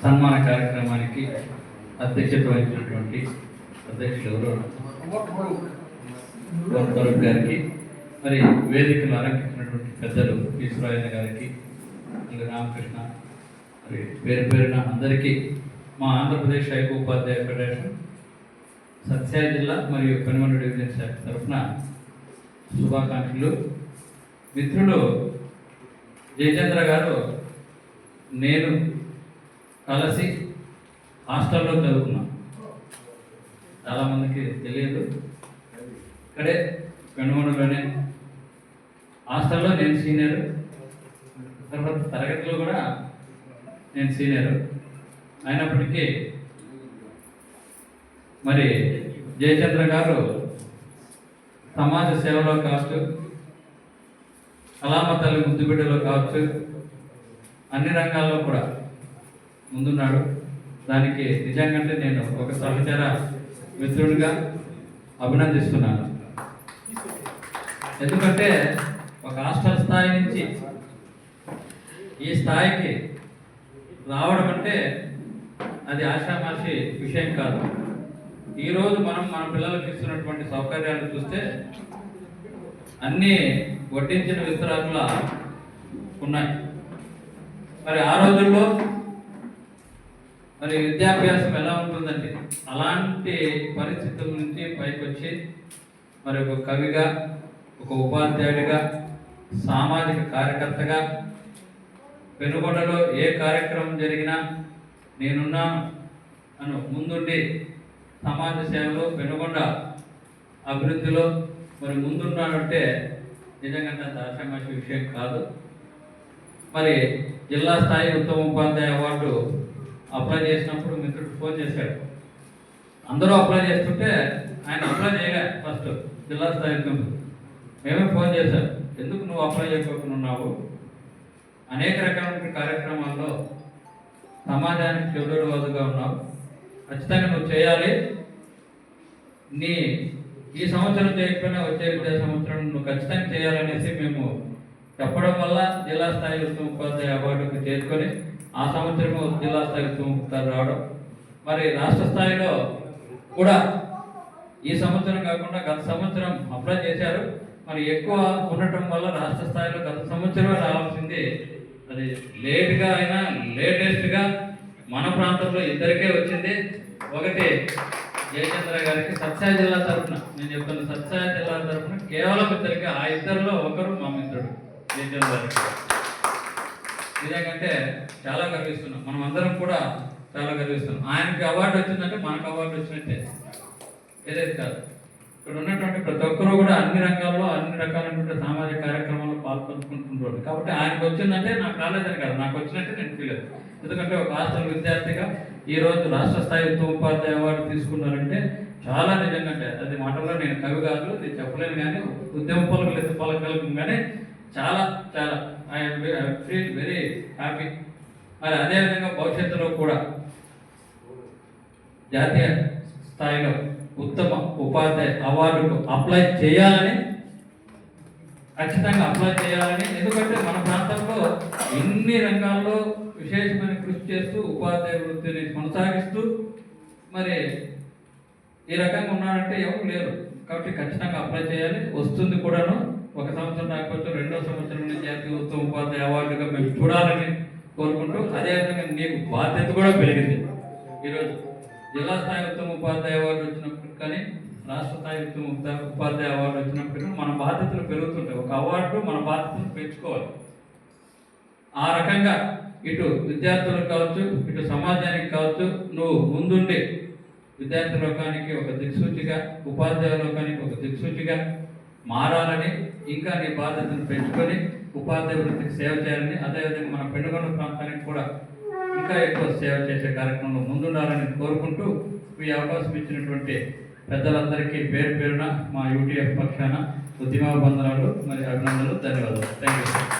సన్మాన కార్యక్రమానికి అధ్యక్షత వహించినటువంటి అధ్యక్షులు ఫరూక్ గారికి, మరి వేదికను అలంకరించినటువంటి పెద్దలు ఈశ్వరాయన్న గారికి, రామకృష్ణ, మరి పేరు పేరున అందరికీ మా ఆంధ్రప్రదేశ్ ఐకోపాధ్యాయ ఫెడరేషన్ సత్యాయ జిల్లా మరియు పెనుగొండ డివిజన్ శాఖ తరఫున శుభాకాంక్షలు. మిత్రులు జయచంద్ర గారు నేను కలిసి హాస్టల్లో చదువుకున్నాం. చాలామందికి తెలియదు, ఇక్కడే పెనుగొండలోనే హాస్టల్లో నేను సీనియర్, తర్వాత తరగతిలో కూడా నేను సీనియర్ అయినప్పటికీ మరి జయచంద్ర గారు సమాజ సేవలో కావచ్చు, కళామ తల్లి ముద్దుబిడ్డలో కావచ్చు, అన్ని రంగాల్లో కూడా ముందున్నాడు. దానికి నిజంగా నేను ఒక సహచర మిత్రుడిగా అభినందిస్తున్నాను. ఎందుకంటే ఒక హాస్టల్ స్థాయి నుంచి ఈ స్థాయికి రావడం అంటే అది ఆషామాషి విషయం కాదు. ఈరోజు మనం మన పిల్లలకు ఇస్తున్నటువంటి సౌకర్యాలు చూస్తే అన్నీ వడ్డించిన విస్తరాకులా ఉన్నాయి. మరి ఆ రోజుల్లో మరి విద్యాభ్యాసం ఎలా ఉంటుందండి? అలాంటి పరిస్థితుల నుంచి పైకి వచ్చి మరి ఒక కవిగా, ఒక ఉపాధ్యాయుడిగా, సామాజిక కార్యకర్తగా పెనుగొండలో ఏ కార్యక్రమం జరిగినా నేనున్నాను అని ముందుండి సమాజ సేవలో, పెనుగొండ అభివృద్ధిలో మరి ముందున్నాడంటే నిజంగా అంత ఆషామాషి విషయం కాదు. మరి జిల్లా స్థాయి ఉత్తమ ఉపాధ్యాయ అవార్డు అప్లై చేసినప్పుడు మిత్రుడు ఫోన్ చేశాడు. అందరూ అప్లై చేస్తుంటే ఆయన అప్లై చేయలే. ఫస్ట్ జిల్లా స్థాయి మేమే ఫోన్ చేశాం, ఎందుకు నువ్వు అప్లై చేయకుండా ఉన్నావు? అనేక రకాల కార్యక్రమాల్లో సమాజానికి చెడువాదుగా ఉన్నావు, ఖచ్చితంగా నువ్వు చేయాలి. ఈ సంవత్సరం చేయకపోయినా వచ్చే విద్యా సంవత్సరం నువ్వు ఖచ్చితంగా చేయాలనేసి మేము చెప్పడం వల్ల జిల్లా స్థాయి ఉత్తమ ఉపాధ్యాయ అవార్డుకు చేరుకొని ఆ సంవత్సరం జిల్లా స్థాయి ఉత్తమ ఉపాధ్యాయులు రావడం, మరి రాష్ట్ర స్థాయిలో కూడా ఈ సంవత్సరం కాకుండా గత సంవత్సరం అప్లై చేశారు. మరి ఎక్కువ ఉండటం వల్ల రాష్ట్ర స్థాయిలో గత సంవత్సరమే రావాల్సింది, అది లేట్గా అయినా లేటెస్ట్గా మన ప్రాంతంలో ఇద్దరికే వచ్చింది. ఒకటి జయచంద్ర గారికి సత్యాయ జిల్లా తరఫున, నేను చెప్తున్న సత్యాయ జిల్లా తరఫున కేవలం ఇద్దరికి, ఆ ఇద్దరిలో ఒకరు మా మిత్రుడు జయచంద్ర గారికి. నిజంగా చాలా గర్విస్తున్నాం, మనం అందరం కూడా చాలా గర్విస్తున్నాం. ఆయనకి అవార్డు వచ్చిందంటే మనకు అవార్డు వచ్చినట్టే, ఏదైతే కాదు. ఇక్కడ ఉన్నటువంటి ప్రతి ఒక్కరూ కూడా అన్ని రంగాల్లో అన్ని రకాలైనటువంటి సామాజిక కార్యక్రమాల్లో పాల్పంచుకుంటున్నారు. కాబట్టి ఆయనకు వచ్చిందంటే నాకు రాలేదని కాదు, నాకు వచ్చినట్టే నేను ఫీల్ అవుతాను. ఎందుకంటే ఒక హాస్టల్ విద్యార్థిగా ఈరోజు రాష్ట్ర స్థాయి ఉత్తమ ఉపాధ్యాయ అవార్డు తీసుకున్నారంటే చాలా నిజంగా, అది మాటల్లో నేను కవి కాదు, నేను చెప్పలేను, కానీ ఉద్యమ పలకగలను, కానీ చాలా చాలా ఐఎమ్ ఫీల్ వెరీ హ్యాపీ. మరి అదేవిధంగా భవిష్యత్తులో కూడా జాతీయ స్థాయిలో ఉత్తమ ఉపాధ్యాయ అవార్డుకు అప్లై చేయాలని, ఖచ్చితంగా అప్లై చేయాలని. ఎందుకంటే మన ప్రాంతంలో ఎన్ని రంగాల్లో విశేషమైన కృషి చేస్తూ ఉపాధ్యాయ వృత్తిని కొనసాగిస్తూ మరి ఈ రకంగా ఉన్నారంటే ఎవరు లేరు. కాబట్టి ఖచ్చితంగా అప్లై చేయాలి, వస్తుంది కూడాను. ఒక సంవత్సరం రాకపోతే రెండో సంవత్సరం నుంచి జాతీయ ఉత్తమ ఉపాధ్యాయ అవార్డుగా మేము చూడాలని కోరుకుంటూ, అదేవిధంగా నీకు బాధ్యత కూడా పెరిగింది. ఈరోజు జిల్లా స్థాయి ఉత్తమ ఉపాధ్యాయ అవార్డు వచ్చినప్పుడు కానీ, రాష్ట్ర స్థాయి ఉత్తమ ఉపాధ్యాయ అవార్డు వచ్చినప్పుడు మన బాధ్యతలు పెరుగుతుంటాయి. ఒక అవార్డు మన బాధ్యతలు పెంచుకోవాలి. ఆ రకంగా ఇటు విద్యార్థులకు కావచ్చు, ఇటు సమాజానికి కావచ్చు, నువ్వు ముందుండి విద్యార్థి లోకానికి ఒక దిక్సూచిగా, ఉపాధ్యాయ లోకానికి ఒక దిక్సూచిగా మారాలని, ఇంకా నీ బాధ్యతను పెంచుకొని ఉపాధ్యాయ వృత్తికి సేవ చేయాలని, అదేవిధంగా మన పెనుగొండ ప్రాంతానికి కూడా ఇంకా ఎక్కువ సేవ చేసే కార్యక్రమంలో ముందుండాలని కోరుకుంటూ, ఈ అవకాశం ఇచ్చినటువంటి పెద్దలందరికీ పేరు పేరున మా యూటీఎఫ్ పక్షాన ఉద్యమాభివందనాలు మరి అభినందనలు, ధన్యవాదాలు. Thank you.